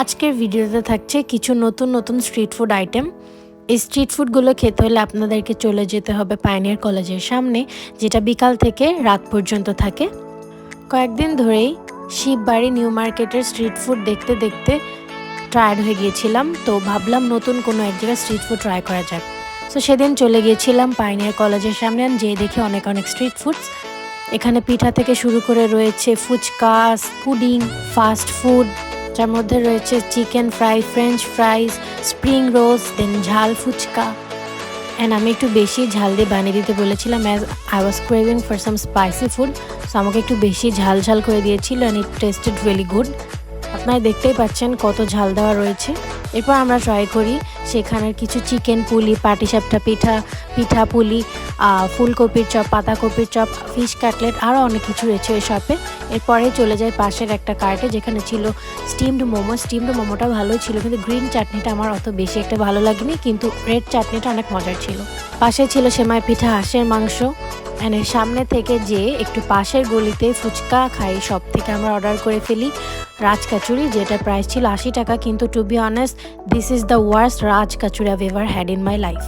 আজকের ভিডিওতে থাকছে কিছু নতুন নতুন স্ট্রিট ফুড আইটেম। এই স্ট্রিট ফুডগুলো খেতে হলে আপনাদেরকে চলে যেতে হবে পাইনিয়ার কলেজের সামনে, যেটা বিকাল থেকে রাত পর্যন্ত থাকে। কয়েকদিন ধরেই শিববাড়ি নিউ মার্কেটের স্ট্রিট ফুড দেখতে দেখতে টায়ার্ড হয়ে গিয়েছিলাম, তো ভাবলাম নতুন কোনো এক জায়গায় স্ট্রিট ফুড ট্রাই করা যাক। তো সেদিন চলে গিয়েছিলাম পাইনিয়ার কলেজের সামনে, যেয়ে দেখি অনেক অনেক স্ট্রিট ফুডস। এখানে পিঠা থেকে শুরু করে রয়েছে ফুচকা, পুডিং, ফাস্ট ফুড, যার মধ্যে রয়েছে chicken fry, French fries, spring rolls, then ঝাল ফুচকা। অ্যান্ড আমি একটু বেশি ঝাল দিয়ে বানিয়ে দিতে বলেছিলাম, as I was craving for some spicy food. So আমাকে একটু বেশি ঝাল ঝাল করে দিয়েছিল, and it tasted really good. আপনারা দেখতেই পাচ্ছেন কত ঝাল দেওয়া রয়েছে। এরপর আমরা ট্রাই করি সেখানের কিছু চিকেন পুলি, পাটিসাপটা পিঠা, পিঠা পুলি, ফুলকপির চপ, পাতাকপির চপ, ফিশ কাটলেট, আরও অনেক কিছু রয়েছে এই শপে। এরপরে চলে যায় পাশের একটা কার্টে, যেখানে ছিল স্টিমড মোমো। স্টিমড মোমোটা ভালোই ছিল, কিন্তু গ্রিন চাটনিটা আমার অত বেশি একটা ভালো লাগেনি, কিন্তু রেড চাটনিটা অনেক মজার ছিল। পাশে ছিল সেমাই পিঠা, হাঁসের মাংস। অ্যান্ড এর সামনে থেকে যে একটু পাশের গলিতে ফুচকা খাই, সব থেকে আমরা অর্ডার করে ফেলি রাজ কাচুরি, যেটার প্রাইস ছিল 80 টাকা। কিন্তু to be honest, this is the worst raj kachori I've ever had in my life.